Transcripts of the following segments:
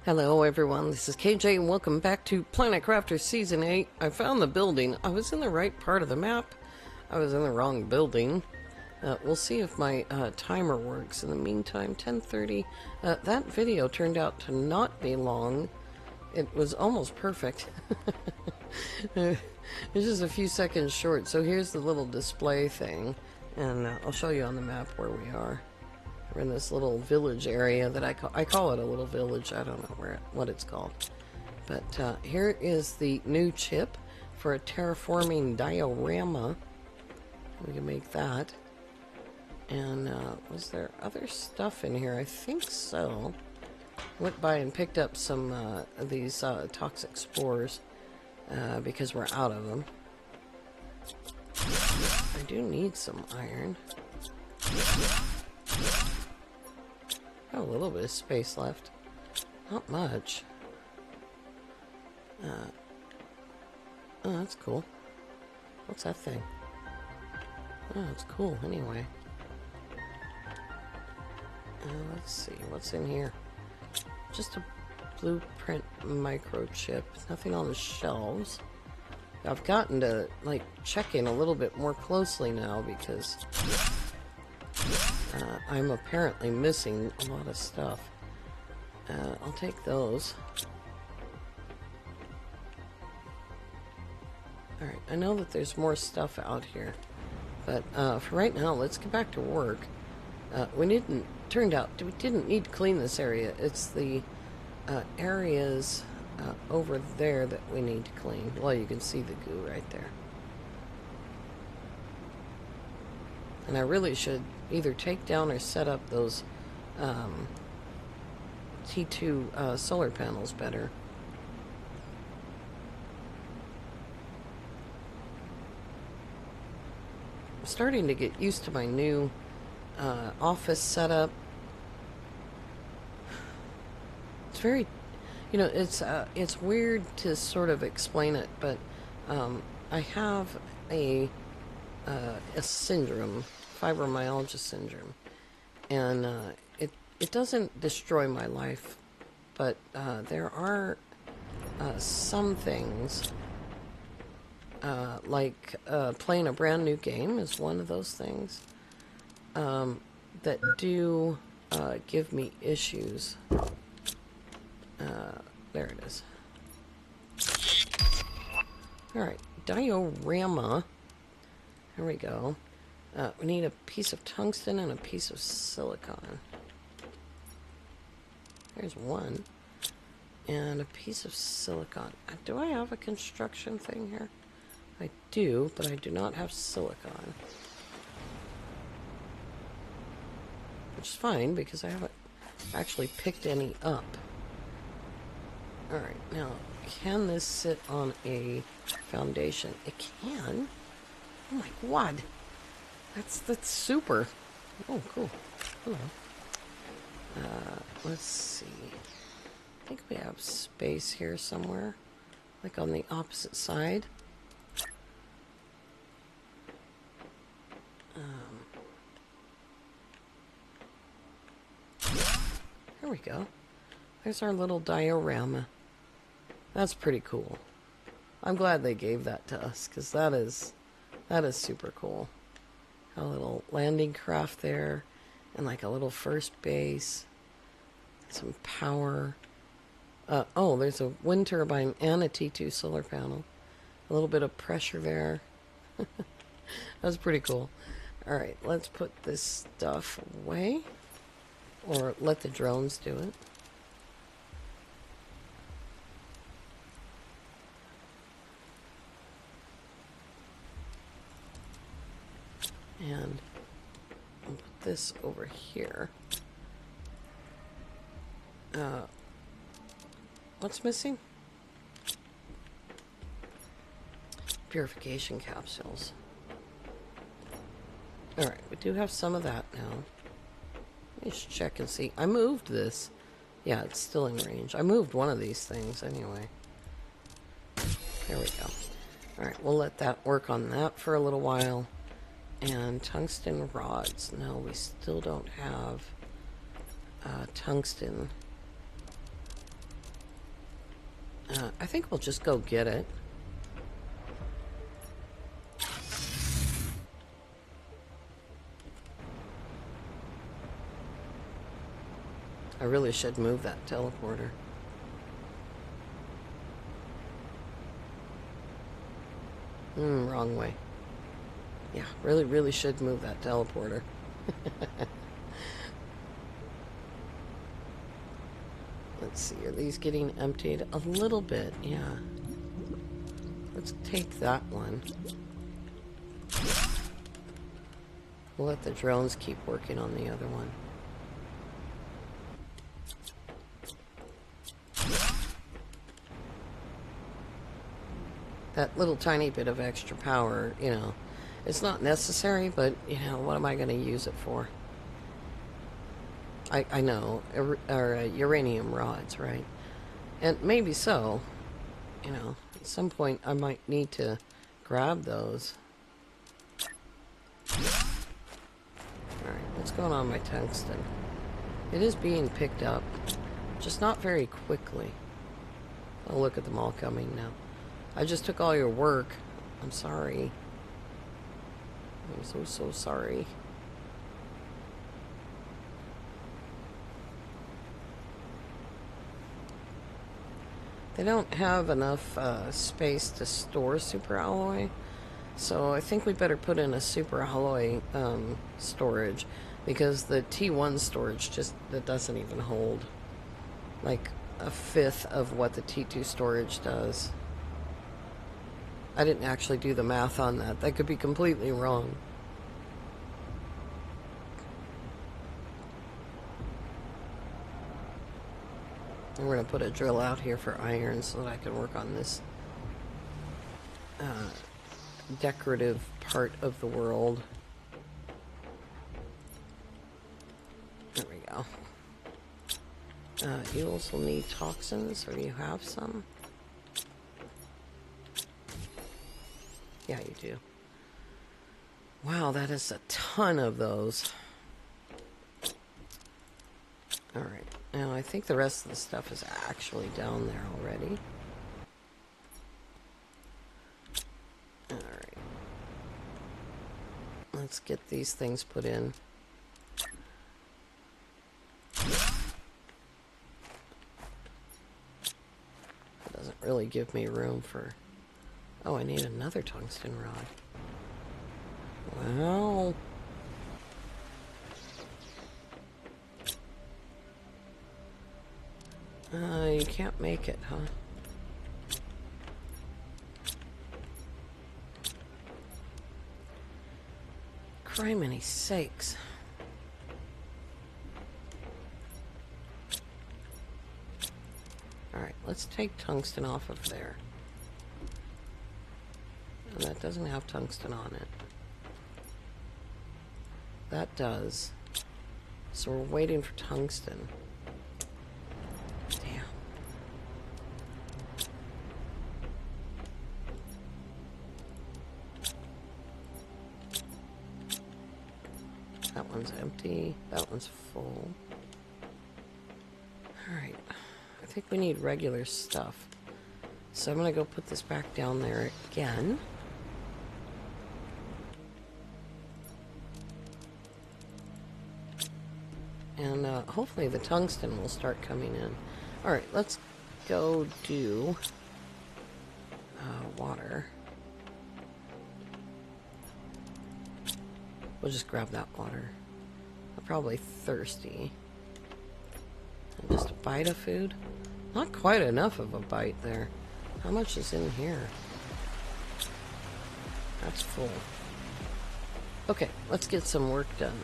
Hello everyone, this is KJ and welcome back to Planet Crafter Season 8. I found the building. I was in the right part of the map. I was in the wrong building. We'll see if my timer works. In the meantime, 10:30. That video turned out to not be long. It was almost perfect. It's just a few seconds short. So here's the little display thing. And I'll show you on the map where we are. We're in this little village area that I call it a little village. I don't know what it's called. But here is the new chip for a terraforming diorama. We can make that. And was there other stuff in here? I think so. Went by and picked up some of these toxic spores because we're out of them. I do need some iron. Got a little bit of space left. Not much. Oh, that's cool. What's that thing? Oh, it's cool anyway. Let's see. What's in here? Just a blueprint microchip. Nothing on the shelves. I've gotten to, like, checking a little bit more closely now because I'm apparently missing a lot of stuff. I'll take those. Alright, I know that there's more stuff out here. But for right now, let's get back to work. Turned out we didn't need to clean this area. It's the areas over there that we need to clean. Well, you can see the goo right there. And I really should either take down or set up those T2 solar panels better. I'm starting to get used to my new office setup. It's very, it's weird to sort of explain it, but I have a syndrome, fibromyalgia syndrome, and it doesn't destroy my life, but there are some things, like playing a brand new game is one of those things, that do give me issues. There it is. Alright, diorama. Here we go. We need a piece of tungsten and a piece of silicon. There's one. And a piece of silicon. Do I have a construction thing here? I do, but I do not have silicon. Which is fine, because I haven't actually picked any up. Alright, now, can this sit on a foundation? It can. Oh my god. That's super. Oh, cool. Hello. Let's see. I think we have space here somewhere. Like on the opposite side. Here we go. There's our little diorama. That's pretty cool. I'm glad they gave that to us, because that is super cool. A little landing craft there, and like a little first base. Some power. Oh, there's a wind turbine and a T2 solar panel. A little bit of pressure there. That's pretty cool. Alright, let's put this stuff away. Or let the drones do it. And I'll put this over here. What's missing? Purification capsules. Alright, we do have some of that now. Let me just check and see. I moved this. Yeah, it's still in range. I moved one of these things anyway. There we go. Alright, we'll let that work on that for a little while. And tungsten rods. No, we still don't have tungsten. I think we'll just go get it. I really should move that teleporter. Wrong way. Yeah, really should move that teleporter. Let's see, are these getting emptied? A little bit, yeah. Let's take that one. We'll let the drones keep working on the other one. That little tiny bit of extra power, you know, it's not necessary, but, you know, what am I going to use it for? I know, uranium rods, right? And maybe so, you know, at some point I might need to grab those. Alright, what's going on with my tungsten? It is being picked up, just not very quickly. Oh, look at them all coming now. I just took all your work. I'm sorry. I'm so sorry. They don't have enough space to store super alloy, so I think we better put in a super alloy storage, because the T1 storage that doesn't even hold like a fifth of what the T2 storage does. I didn't actually do the math on that. That could be completely wrong. And we're going to put a drill out here for iron so that I can work on this decorative part of the world. There we go. You also need toxins, or do you have some? Yeah, you do. Wow, that is a ton of those. Alright, now I think the rest of the stuff is actually down there already. Alright. Let's get these things put in. It doesn't really give me room for... Oh, I need another tungsten rod. Well... you can't make it, huh? Criminy sakes. Alright, let's take tungsten off of there. And that doesn't have tungsten on it. That does. So we're waiting for tungsten. Damn. That one's empty. That one's full. Alright. I think we need regular stuff. So I'm gonna go put this back down there again. And hopefully the tungsten will start coming in. Alright, let's go do water. We'll just grab that water. I'm probably thirsty. And just a bite of food? Not quite enough of a bite there. How much is in here? That's full. Okay, let's get some work done.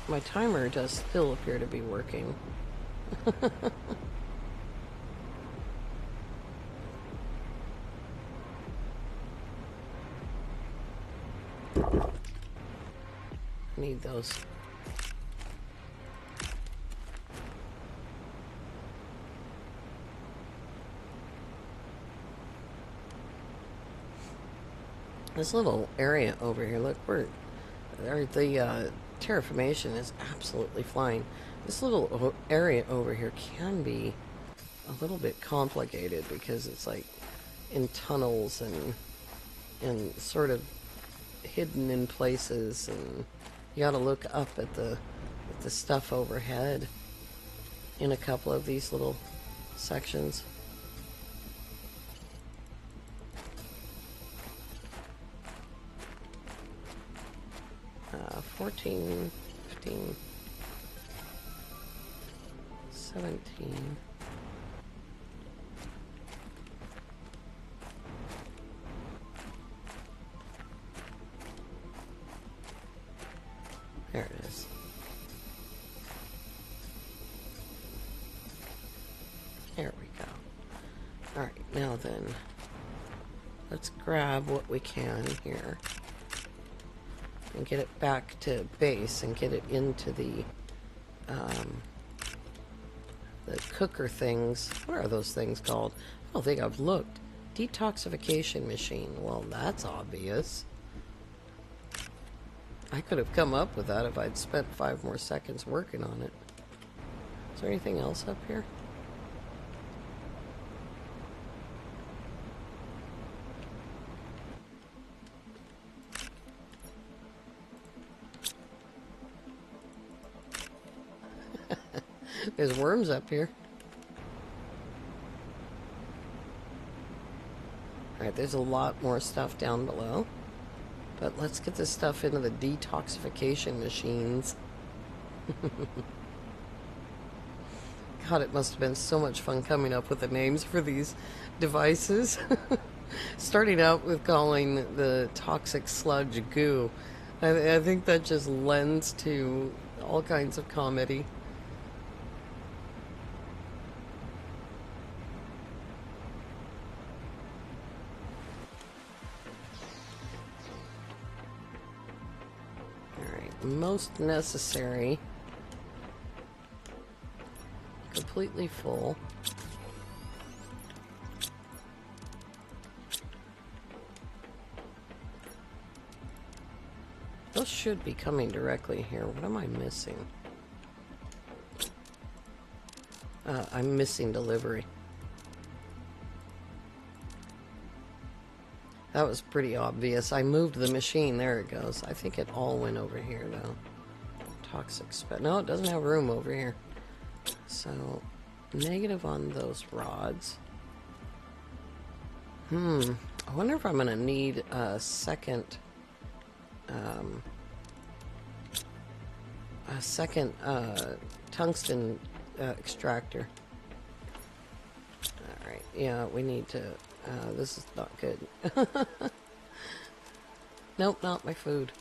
My timer does still appear to be working. Need those. This little area over here, look, the terraformation is absolutely flying. This little area over here can be a little bit complicated because it's like in tunnels and sort of hidden in places, and you gotta look up at the stuff overhead in a couple of these little sections. 14, 15, 17. There it is. There we go. Alright, now then, let's grab what we can here and get it back to base and get it into the cooker things. What are those things called? I don't think I've looked. Detoxification machine. Well, that's obvious. I could have come up with that if I'd spent 5 more seconds working on it. Is there anything else up here? There's worms up here. Alright, there's a lot more stuff down below. But let's get this stuff into the detoxification machines. God, it must have been so much fun coming up with the names for these devices. Starting out with calling the toxic sludge goo. I think that just lends to all kinds of comedy. Most necessary. Completely full. Those should be coming directly here. What am I missing? I'm missing delivery. That was pretty obvious. I moved the machine. There it goes. I think it all went over here, though. Toxic spec. No, it doesn't have room over here. So, negative on those rods. I wonder if I'm going to need a second... tungsten extractor. Alright, yeah, we need to... this is not good. Nope, not my food.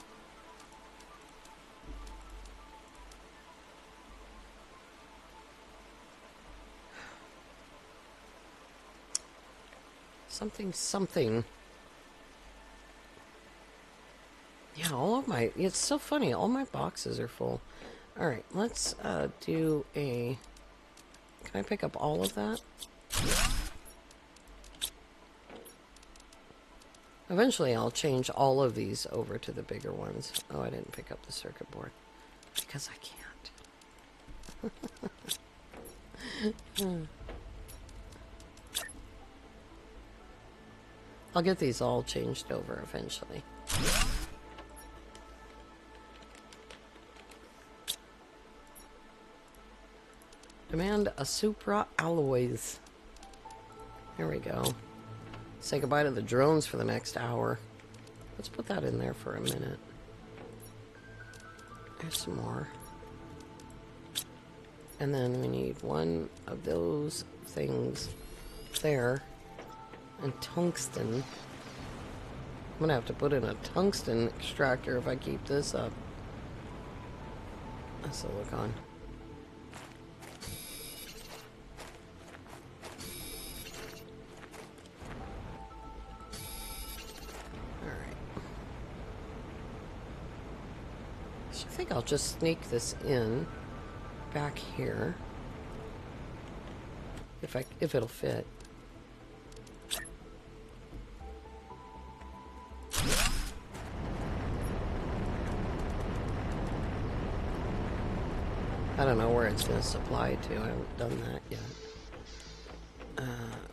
Something. Yeah, all of my... It's so funny. All my boxes are full. Alright, let's do a... Can I pick up all of that? Eventually I'll change all of these over to the bigger ones. Oh, I didn't pick up the circuit board. Because I can't. I'll get these all changed over eventually. Demand a Supra alloys. There we go. Say goodbye to the drones for the next hour. Let's put that in there for a minute. There's some more. And then we need one of those things there. And tungsten. I'm gonna have to put in a tungsten extractor if I keep this up. That's a look on. I think I'll just sneak this in back here if it'll fit. I don't know where it's going to supply to. I haven't done that yet.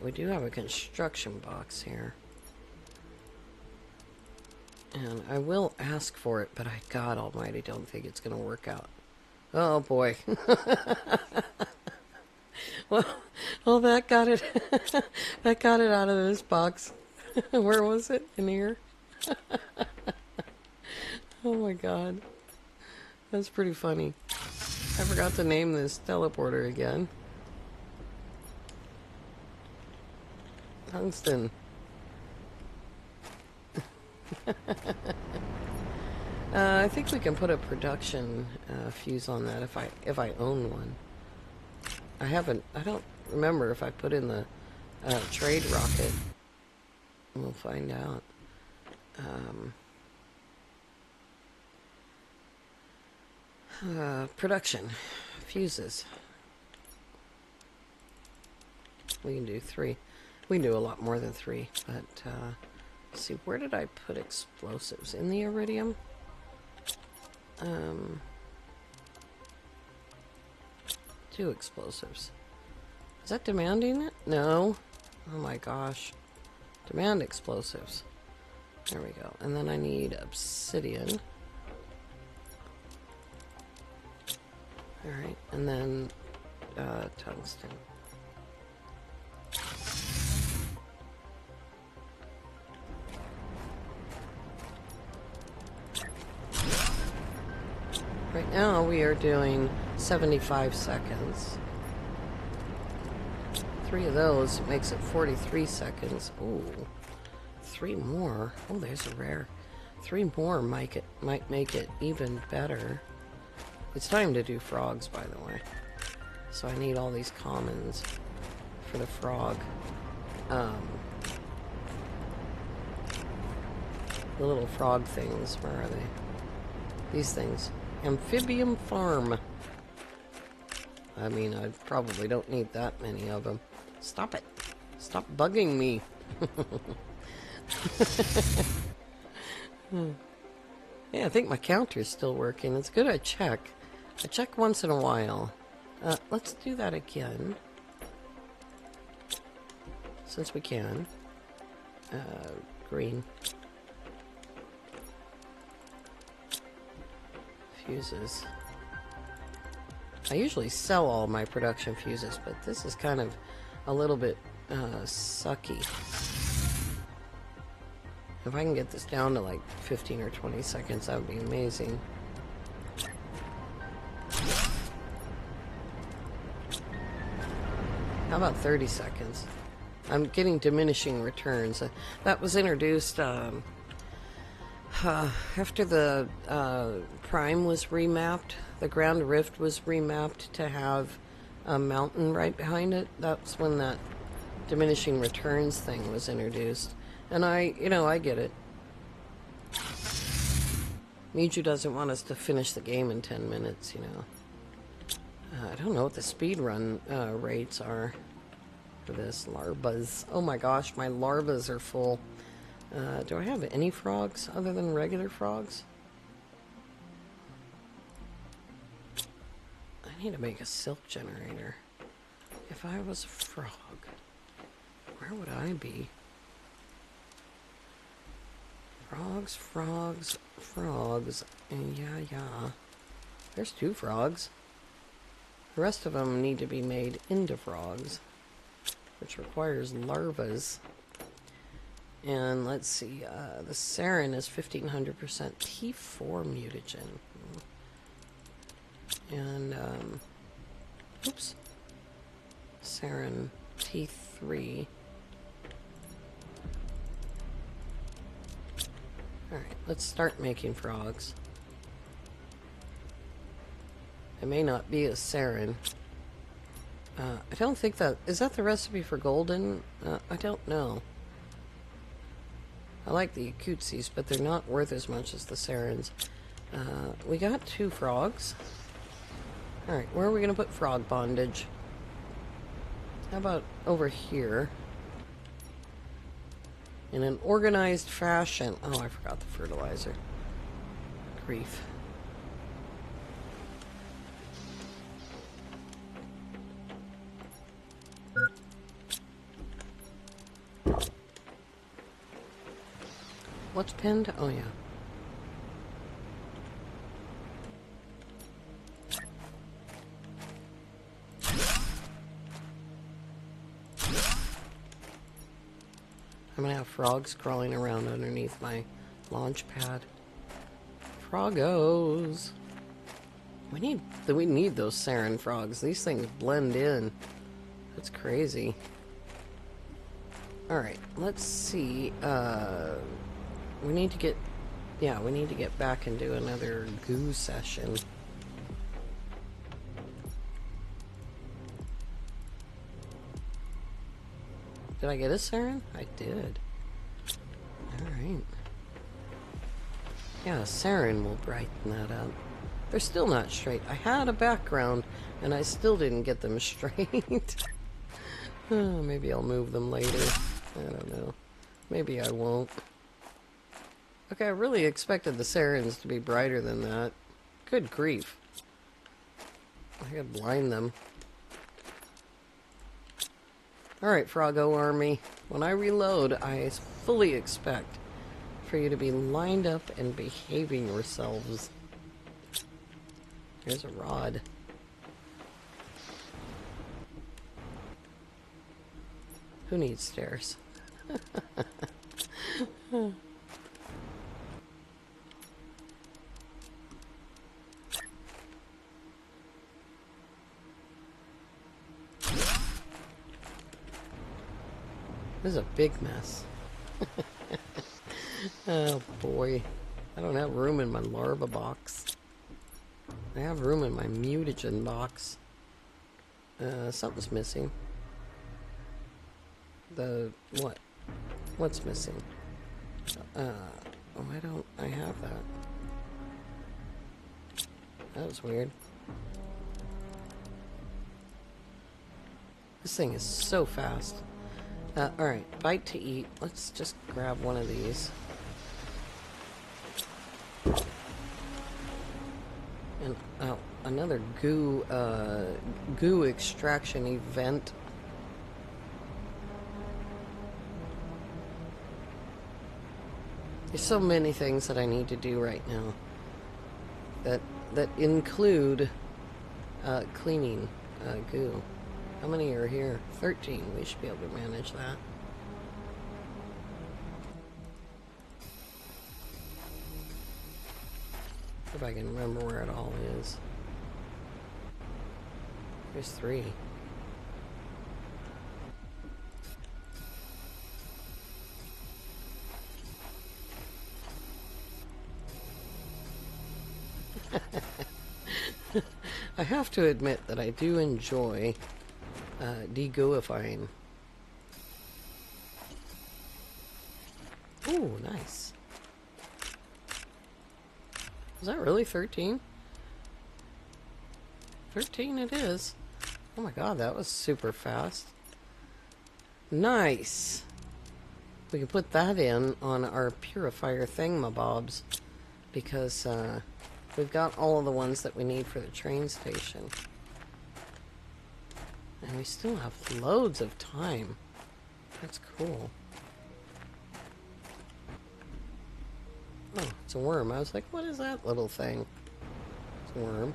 We do have a construction box here. And I will ask for it, but I, God almighty, don't think it's going to work out. Oh boy. well, that got it. That got it out of this box. Where was it? In here? Oh my God. That's pretty funny. I forgot to name this teleporter again. Tungsten. I think we can put a production fuse on that if I own one. I don't remember if I put in the trade rocket. We'll find out. Production fuses. We can do 3. We can do a lot more than 3, but let's see, where did I put explosives? In the iridium? Two explosives. Is that demanding it? No. Oh my gosh. Demand explosives. There we go. And then I need obsidian. Alright, and then tungsten. Right now we are doing 75 seconds. 3 of those makes it 43 seconds. Ooh, 3 more. Oh, there's a rare. 3 more might make it even better. It's time to do frogs, by the way. So I need all these commons for the frog. The little frog things, where are they? These things. Amphibian farm. I mean, I probably don't need that many of them. Stop it. Stop bugging me. Yeah, I think my counter's still working. It's good I check. I check once in a while. Let's do that again. Since we can. Green. Fuses. I usually sell all my production fuses, but this is kind of a little bit sucky. If I can get this down to like 15 or 20 seconds, that would be amazing. How about 30 seconds? I'm getting diminishing returns. That was introduced after the Prime was remapped. The Ground Rift was remapped to have a mountain right behind it. That's when that diminishing returns thing was introduced. And I get it. Miju doesn't want us to finish the game in 10 minutes, you know. I don't know what the speedrun rates are for this. Larvas. Oh my gosh, my larvas are full. Do I have any frogs other than regular frogs? I need to make a silk generator. If I was a frog, where would I be? Frogs, frogs, frogs, and yeah. There's 2 frogs. The rest of them need to be made into frogs, which requires larvas. And let's see, the sarin is 1500% T4 mutagen. And, oops. Sarin T3. Alright, let's start making frogs. It may not be a sarin. I don't think that... Is that the recipe for golden? I don't know. I like the acoutsies, but they're not worth as much as the sarins. We got 2 frogs. Alright, where are we going to put frog bondage? How about over here? In an organized fashion. Oh, I forgot the fertilizer. Grief. What's pinned? Oh, yeah. I'm gonna have frogs crawling around underneath my launch pad. Froggos. We need those sarin frogs. These things blend in. That's crazy. Alright, let's see. We need to get back and do another goo session. Did I get a sarin? I did. Alright. Yeah, sarin will brighten that up. They're still not straight. I had a background, and I still didn't get them straight. Oh, maybe I'll move them later. I don't know. Maybe I won't. Okay, I really expected the sarins to be brighter than that. Good grief. I could blind them. Alright, Froggo Army. When I reload, I fully expect for you to be lined up and behaving yourselves. Here's a rod. Who needs stairs? This is a big mess. Oh boy. I don't have room in my larva box. I have room in my mutagen box. Something's missing. What? What's missing? Oh, I have that. That was weird. This thing is so fast. Alright, bite to eat. Let's just grab one of these. And, oh, another goo extraction event. There's so many things that I need to do right now that include cleaning goo. How many are here? 13. We should be able to manage that. If I can remember where it all is. There's 3. I have to admit that I do enjoy degooifying. Ooh, nice. Is that really 13? 13 it is. Oh my god, that was super fast. Nice. We can put that in on our purifier thingamabobs because we've got all of the ones that we need for the train station. And we still have loads of time. That's cool. Oh, it's a worm. I was like, what is that little thing? It's a worm.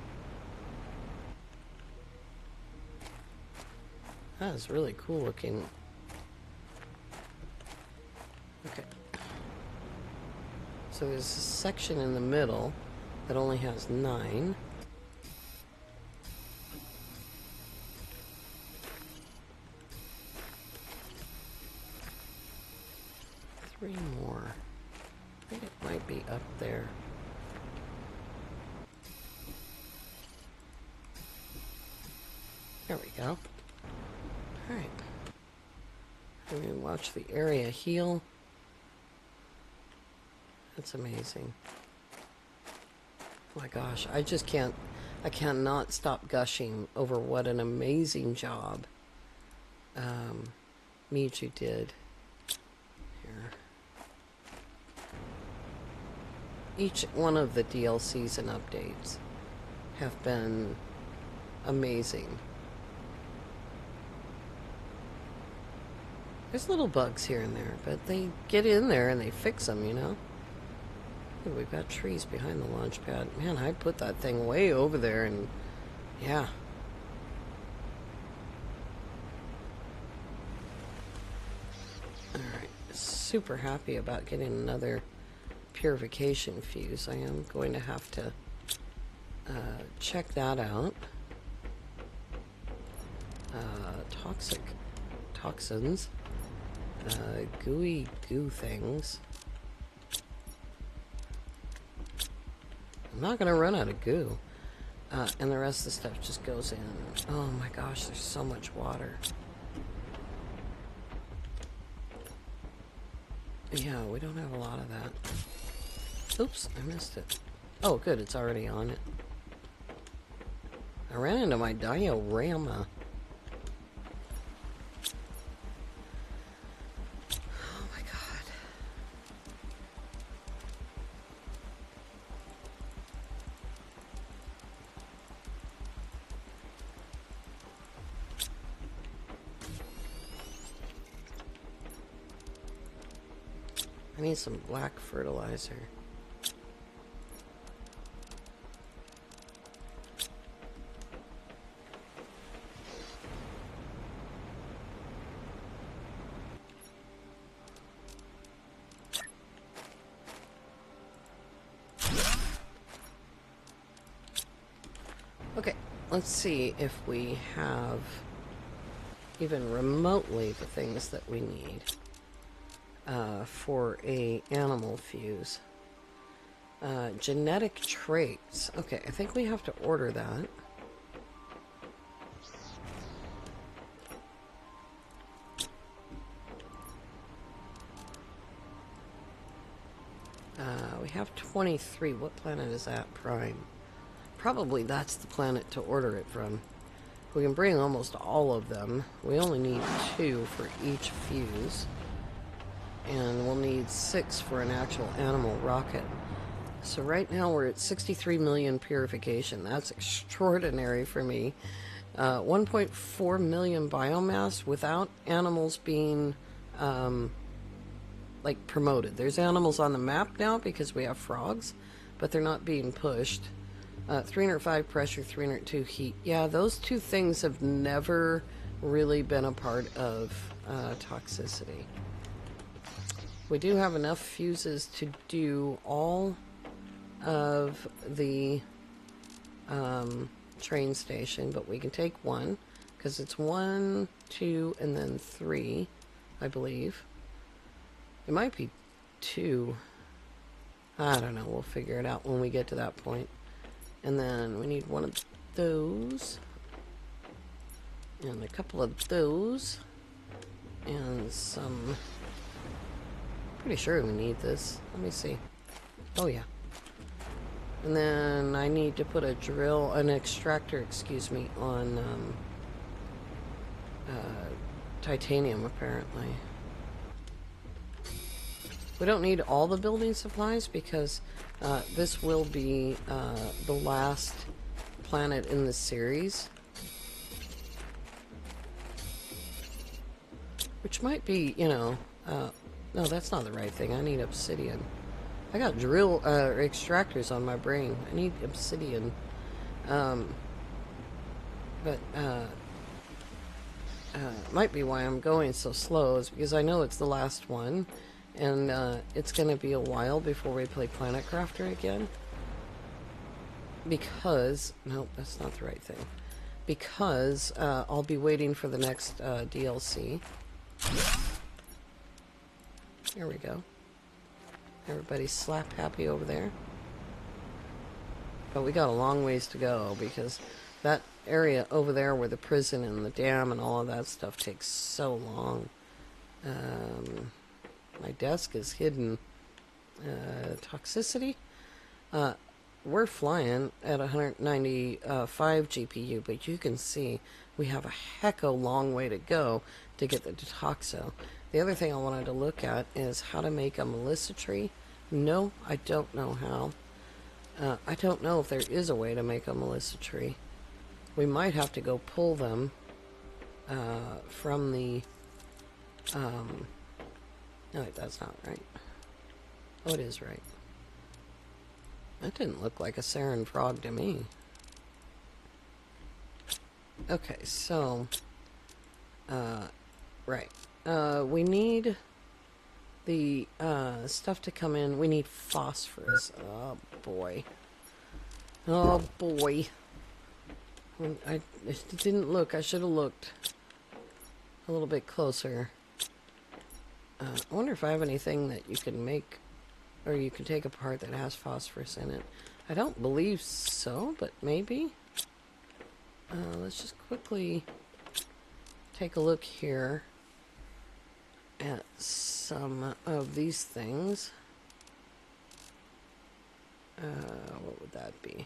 That is really cool looking. Okay. So there's a section in the middle that only has 9. Three more. I think it might be up there. There we go. Alright. Let me watch the area heal. That's amazing. Oh my gosh, I just can't, I cannot stop gushing over what an amazing job Michu did. Here. Each one of the DLCs and updates have been amazing. There's little bugs here and there, but they get in there and they fix them, you know? Ooh, we've got trees behind the launch pad. Man, I put that thing way over there and yeah. Alright, super happy about getting another purification fuse. I am going to have to check that out. Toxins, gooey goo things. I'm not gonna run out of goo. And the rest of the stuff just goes in. Oh my gosh, there's so much water. Yeah, we don't have a lot of that. Oops, I missed it. Oh, good, it's already on it. I ran into my diorama. Oh my god. I need some black fertilizer. Okay, let's see if we have even remotely the things that we need for a animal fuse. Genetic traits. Okay, I think we have to order that. We have 23. What planet is that? Prime. Probably that's the planet to order it from. We can bring almost all of them. We only need 2 for each fuse. And we'll need 6 for an actual animal rocket. So right now we're at 63 million purification. That's extraordinary for me. 1.4 million biomass without animals being like promoted. There's animals on the map now because we have frogs, but they're not being pushed. 305 pressure, 302 heat. Yeah, those 2 things have never really been a part of toxicity. We do have enough fuses to do all of the train station, but we can take 1 because it's 1, 2, and then 3, I believe. It might be 2. I don't know. We'll figure it out when we get to that point. And then we need 1 of those. And a couple of those. And some... Pretty sure we need this. Let me see. Oh, yeah. And then I need to put an extractor, excuse me, on titanium, apparently. We don't need all the building supplies because this will be the last planet in the series. Which might be, you know... no, that's not the right thing. I need obsidian. I got extractors on my brain. I need obsidian. Might be why I'm going so slow is because I know it's the last one. And it's going to be a while before we play Planet Crafter again. Because... Nope, that's not the right thing. Because I'll be waiting for the next DLC. Here we go. Everybody's slap happy over there. But we got a long ways to go because that area over there where the prison and the dam and all of that stuff takes so long. My desk is hidden. Toxicity? We're flying at 195 GPU, but you can see we have a hecko long way to go to get the toxo. The other thing I wanted to look at is how to make a Melissa tree. No, I don't know how. I don't know if there is a way to make a Melissa tree. We might have to go pull them from the... No, wait, that's not right. Oh, it is right. That didn't look like a sarin frog to me. Okay, so... right. We need the stuff to come in. We need phosphorus. Oh, boy. Oh, boy. I didn't look. I should have looked a little bit closer. I wonder if I have anything that you can make, or you can take apart that has phosphorus in it. I don't believe so, but maybe. Let's just quickly take a look here at some of these things. What would that be?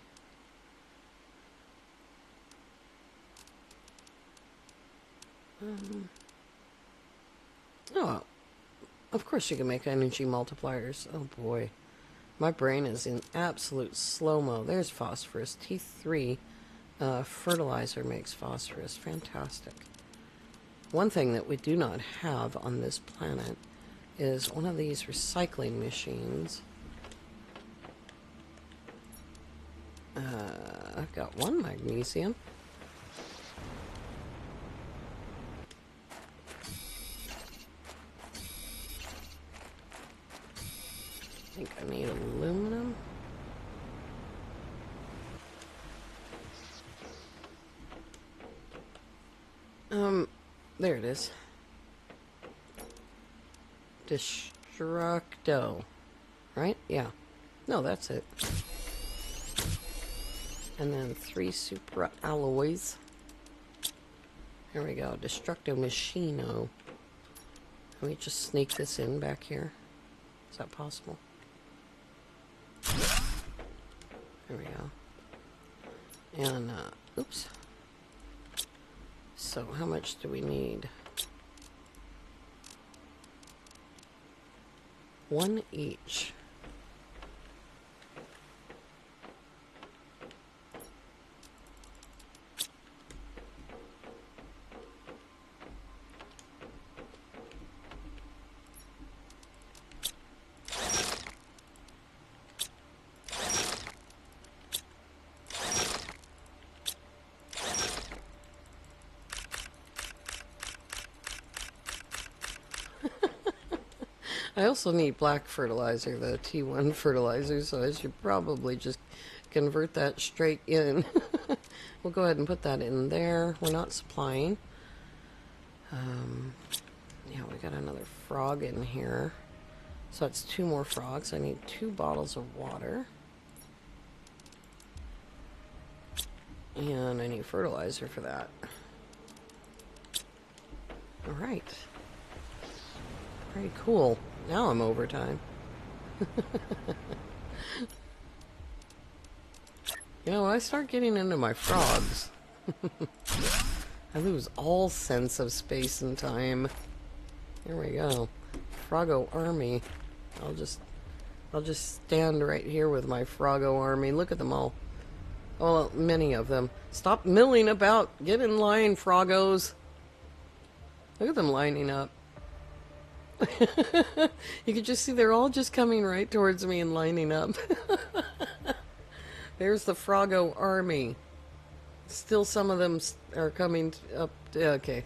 Oh, of course you can make energy multipliers. Oh boy. My brain is in absolute slow-mo. There's phosphorus. T3 fertilizer makes phosphorus. Fantastic. One thing that we do not have on this planet is one of these recycling machines. I've got one magnesium. I think I need aluminum. There it is. Destructo. Right? Yeah. No, that's it. And then 3 super alloys. There we go. Destructo Machino. Let me just sneak this in back here. Is that possible? There we go. And, oops. So, how much do we need? 1 each. I also need black fertilizer, the T1 fertilizer, so I should probably just convert that straight in. We'll go ahead and put that in there. We're not supplying. Yeah, we got another frog in here. So that's 2 more frogs. I need 2 bottles of water. And I need fertilizer for that. Alright. Very cool. Now I'm overtime. You know, when I start getting into my frogs, I lose all sense of space and time. Here we go. Froggo army. I'll just stand right here with my Froggo army. Look at them all. Well, many of them. Stop milling about. Get in line, Froggos. Look at them lining up. You can just see they're all just coming right towards me and lining up. There's the Froggo army. Still some of them are coming up. Okay.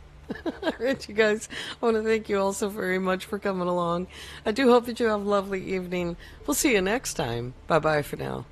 Alright, you guys, I want to thank you all so very much for coming along. I do hope that you have a lovely evening. We'll see you next time. Bye-bye for now.